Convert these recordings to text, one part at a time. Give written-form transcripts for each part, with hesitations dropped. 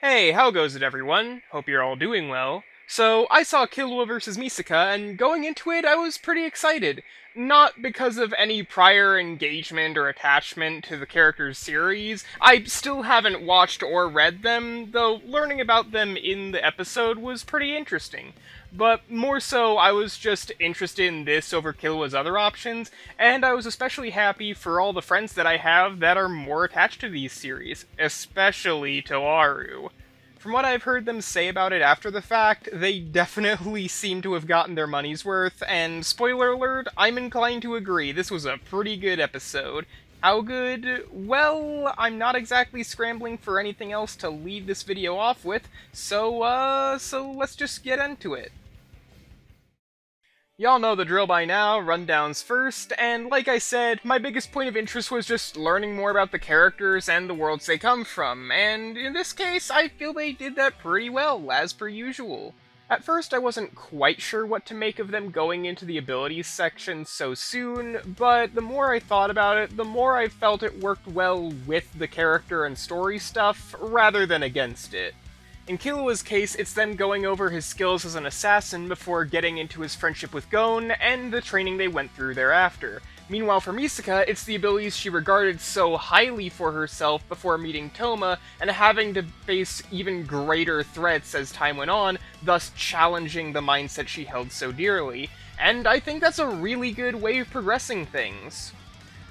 Hey, how goes it, everyone? Hope you're all doing well. So, I saw Killua vs. Misaka, and going into it, I was pretty excited. Not because of any prior engagement or attachment to the character's series. I still haven't watched or read them, though learning about them in the episode was pretty interesting. But more so, I was just interested in this over Killua's other options, and I was especially happy for all the friends that I have that are more attached to these series, especially Toaru. From what I've heard them say about it after the fact, they definitely seem to have gotten their money's worth, and spoiler alert, I'm inclined to agree, this was a pretty good episode. How good? Well, I'm not exactly scrambling for anything else to lead this video off with, so let's just get into it. Y'all know the drill by now, rundowns first, and like I said, my biggest point of interest was just learning more about the characters and the worlds they come from, and in this case, I feel they did that pretty well, as per usual. At first, I wasn't quite sure what to make of them going into the abilities section so soon, but the more I thought about it, the more I felt it worked well with the character and story stuff, rather than against it. In Killua's case, it's them going over his skills as an assassin before getting into his friendship with Gon, and the training they went through thereafter. Meanwhile for Misaka, it's the abilities she regarded so highly for herself before meeting Toma, and having to face even greater threats as time went on, thus challenging the mindset she held so dearly. And I think that's a really good way of progressing things.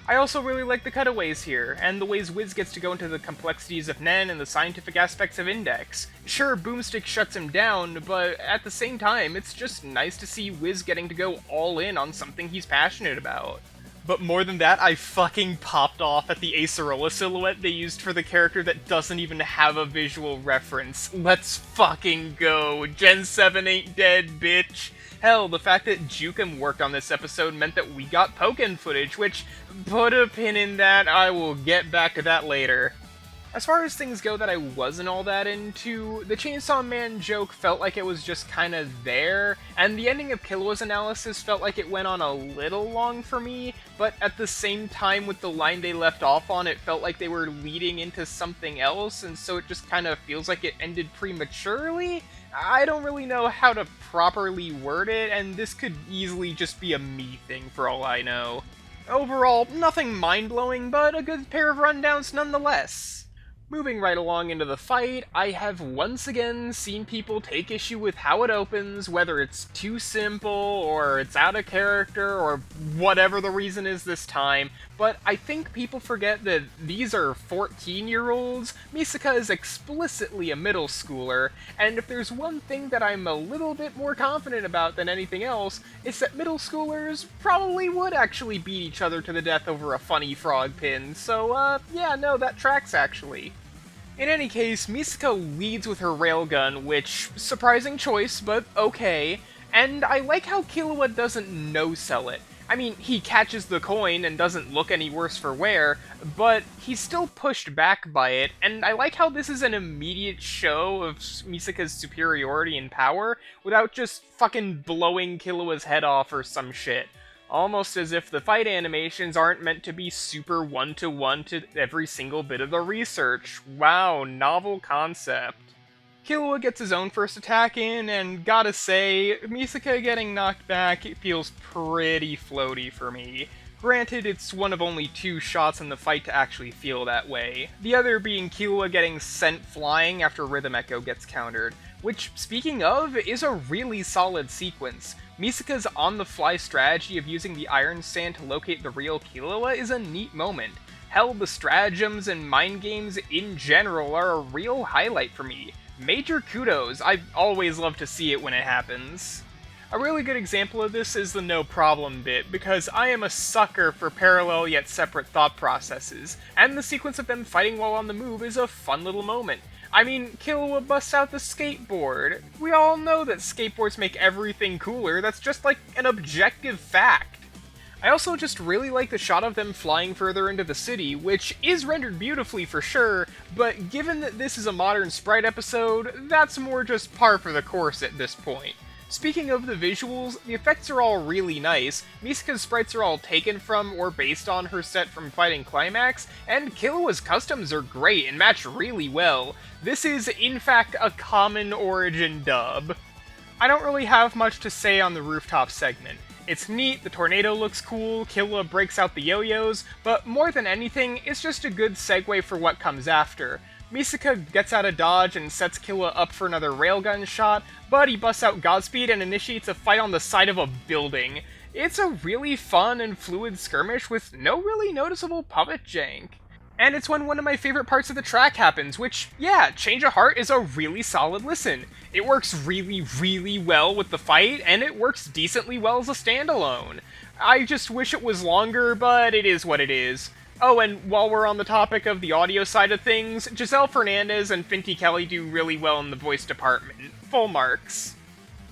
I also really like the cutaways here, and the ways Wiz gets to go into the complexities of Nen and the scientific aspects of Index. Sure, Boomstick shuts him down, but at the same time, it's just nice to see Wiz getting to go all in on something he's passionate about. But more than that, I fucking popped off at the Acerola silhouette they used for the character that doesn't even have a visual reference. Let's fucking go! Gen 7 ain't dead, bitch! Hell, the fact that Jukum worked on this episode meant that we got Pokken footage, which, put a pin in that, I will get back to that later. As far as things go that I wasn't all that into, the Chainsaw Man joke felt like it was just kinda there, and the ending of Killua's analysis felt like it went on a little long for me, but at the same time with the line they left off on, it felt like they were leading into something else, and so it just kinda feels like it ended prematurely? I don't really know how to properly word it, and this could easily just be a me thing for all I know. Overall, nothing mind-blowing, but a good pair of rundowns nonetheless. Moving right along into the fight, I have once again seen people take issue with how it opens, whether it's too simple, or it's out of character, or whatever the reason is this time, but I think people forget that these are 14-year-olds, Misaka is explicitly a middle schooler, and if there's one thing that I'm a little bit more confident about than anything else, it's that middle schoolers probably would actually beat each other to the death over a funny frog pin, so yeah, no, that tracks actually. In any case, Misaka leads with her railgun, which, surprising choice, but okay, and I like how Killua doesn't no-sell it. I mean, he catches the coin and doesn't look any worse for wear, but he's still pushed back by it, and I like how this is an immediate show of Misaka's superiority in power, without just fucking blowing Killua's head off or some shit. Almost as if the fight animations aren't meant to be super one-to-one to every single bit of the research. Wow, novel concept. Killua gets his own first attack in, and gotta say, Misaka getting knocked back feels pretty floaty for me. Granted, it's one of only 2 shots in the fight to actually feel that way, the other being Killua getting sent flying after Rhythm Echo gets countered, which, speaking of, is a really solid sequence. Misaka's on-the-fly strategy of using the Iron Sand to locate the real Killua is a neat moment. Hell, the stratagems and mind games in general are a real highlight for me. Major kudos, I always love to see it when it happens. A really good example of this is the no problem bit, because I am a sucker for parallel yet separate thought processes, and the sequence of them fighting while on the move is a fun little moment. I mean, Killua busts out the skateboard. We all know that skateboards make everything cooler, that's just like an objective fact. I also just really like the shot of them flying further into the city, which is rendered beautifully for sure, but given that this is a modern sprite episode, that's more just par for the course at this point. Speaking of the visuals, the effects are all really nice, Misaka's sprites are all taken from or based on her set from Fighting Climax, and Killua's customs are great and match really well. This is, in fact, a common origin dub. I don't really have much to say on the rooftop segment. It's neat, the tornado looks cool, Killua breaks out the yo-yos, but more than anything, it's just a good segue for what comes after. Misaka gets out of dodge and sets Killua up for another railgun shot, but he busts out Godspeed and initiates a fight on the side of a building. It's a really fun and fluid skirmish with no really noticeable puppet jank. And it's when one of my favorite parts of the track happens, which, yeah, Change of Heart is a really solid listen. It works really, really well with the fight, and it works decently well as a standalone. I just wish it was longer, but it is what it is. Oh, and while we're on the topic of the audio side of things, Giselle Fernandez and Finty Kelly do really well in the voice department. Full marks.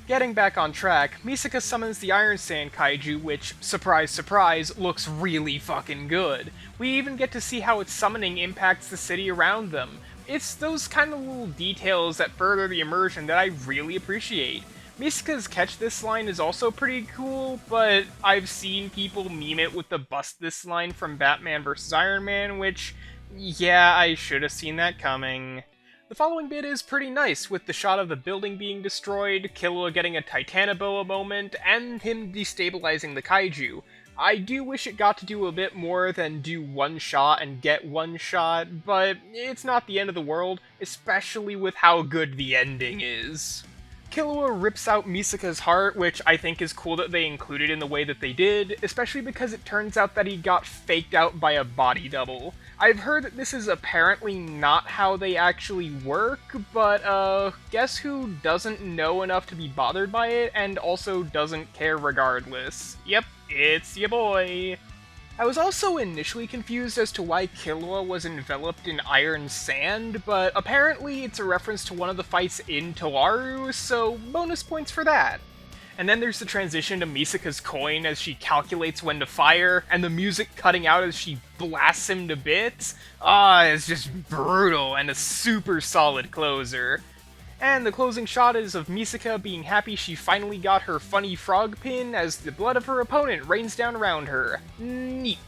Getting back on track, Misaka summons the Iron Sand Kaiju, which, surprise surprise, looks really fucking good. We even get to see how its summoning impacts the city around them. It's those kind of little details that further the immersion that I really appreciate. Misaka's catch this line is also pretty cool, but I've seen people meme it with the bust this line from Batman vs. Iron Man, which, yeah, I should have seen that coming. The following bit is pretty nice, with the shot of the building being destroyed, Killua getting a Titanoboa moment, and him destabilizing the kaiju. I do wish it got to do a bit more than do one shot and get one shot, but it's not the end of the world, especially with how good the ending is. Killua rips out Misaka's heart, which I think is cool that they included in the way that they did, especially because it turns out that he got faked out by a body double. I've heard that this is apparently not how they actually work, but guess who doesn't know enough to be bothered by it, and also doesn't care regardless? Yep, it's ya boy! I was also initially confused as to why Killua was enveloped in iron sand, but apparently it's a reference to one of the fights in Toaru, so bonus points for that. And then there's the transition to Misaka's coin as she calculates when to fire, and the music cutting out as she blasts him to bits. It's just brutal and a super solid closer. And the closing shot is of Misaka being happy she finally got her funny frog pin as the blood of her opponent rains down around her. Neat.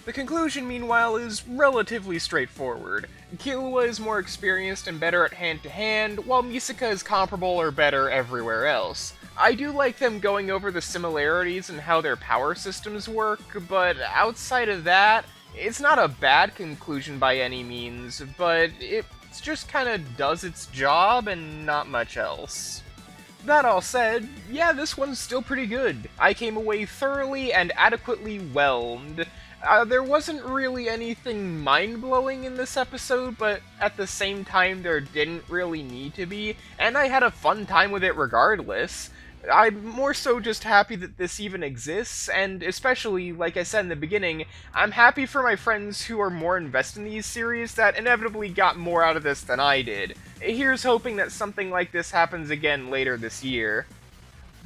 The conclusion, meanwhile, is relatively straightforward. Killua is more experienced and better at hand-to-hand, while Misaka is comparable or better everywhere else. I do like them going over the similarities and how their power systems work, but outside of that, it's not a bad conclusion by any means, but it just kinda does its job and not much else. That all said, yeah, this one's still pretty good. I came away thoroughly and adequately whelmed. There wasn't really anything mind-blowing in this episode, but at the same time there didn't really need to be, and I had a fun time with it regardless. I'm more so just happy that this even exists, and especially, like I said in the beginning, I'm happy for my friends who are more invested in these series that inevitably got more out of this than I did. Here's hoping that something like this happens again later this year.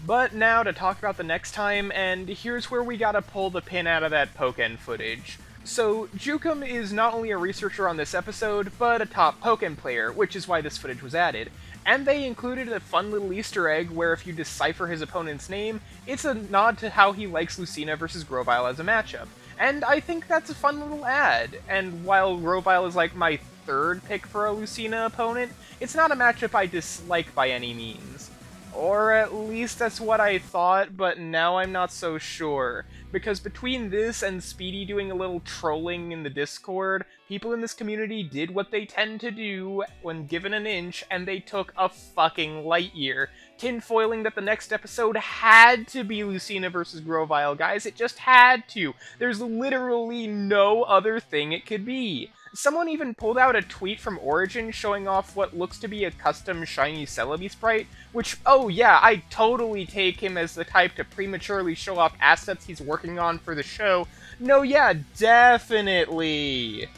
But now to talk about the next time, and here's where we gotta pull the pin out of that Pokken footage. So, Jukum is not only a researcher on this episode, but a top Pokken player, which is why this footage was added. And they included a fun little Easter egg where if you decipher his opponent's name, it's a nod to how he likes Lucina versus Grovyle as a matchup. And I think that's a fun little add, and while Grovyle is like my third pick for a Lucina opponent, it's not a matchup I dislike by any means. Or at least that's what I thought, but now I'm not so sure. Because between this and Speedy doing a little trolling in the Discord, people in this community did what they tend to do when given an inch, and they took a fucking light year. Tinfoiling that the next episode had to be Lucina versus Grovyle, guys. It just had to. There's literally no other thing it could be. Someone even pulled out a tweet from Origin showing off what looks to be a custom shiny Celebi sprite, which, oh yeah, I totally take him as the type to prematurely show off assets he's working on for the show. No, yeah, definitely.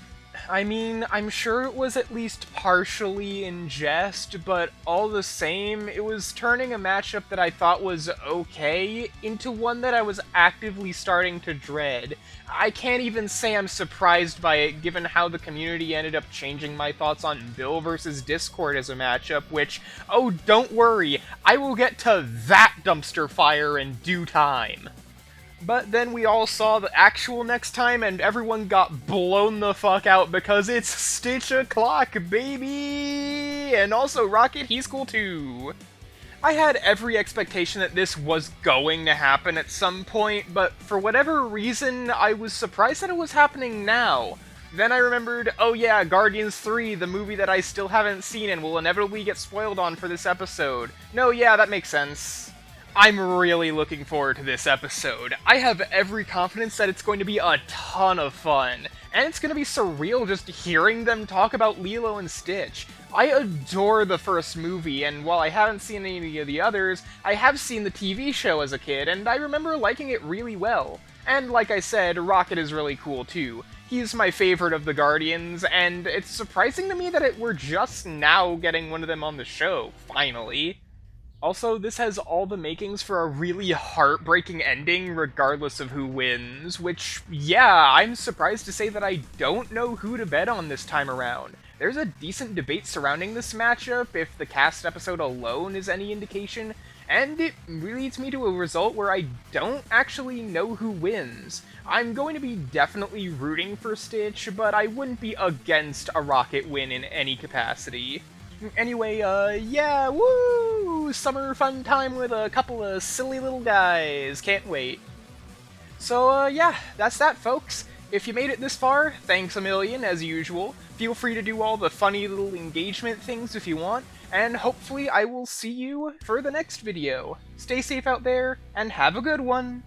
I mean, I'm sure it was at least partially in jest, but all the same, it was turning a matchup that I thought was okay into one that I was actively starting to dread. I can't even say I'm surprised by it, given how the community ended up changing my thoughts on Bill versus Discord as a matchup, which, oh, don't worry, I will get to that dumpster fire in due time. But then we all saw the actual next time, and everyone got blown the fuck out because it's Stitch o'clock, baby! And also, Rocket, he's cool too. I had every expectation that this was going to happen at some point, but for whatever reason, I was surprised that it was happening now. Then I remembered, oh yeah, Guardians 3, the movie that I still haven't seen and will inevitably get spoiled on for this episode. No, yeah, that makes sense. I'm really looking forward to this episode. I have every confidence that it's going to be a ton of fun, and it's going to be surreal just hearing them talk about Lilo and Stitch. I adore the first movie, and while I haven't seen any of the others, I have seen the TV show as a kid, and I remember liking it really well. And like I said, Rocket is really cool too. He's my favorite of the Guardians, and it's surprising to me that we're just now getting one of them on the show, finally. Also, this has all the makings for a really heartbreaking ending regardless of who wins, which, yeah, I'm surprised to say that I don't know who to bet on this time around. There's a decent debate surrounding this matchup, if the cast episode alone is any indication, and it leads me to a result where I don't actually know who wins. I'm going to be definitely rooting for Stitch, but I wouldn't be against a Rocket win in any capacity. Anyway, yeah, woo! Summer fun time with a couple of silly little guys. Can't wait. So, yeah, that's that, folks. If you made it this far, thanks a million, as usual. Feel free to do all the funny little engagement things if you want, and hopefully I will see you for the next video. Stay safe out there, and have a good one!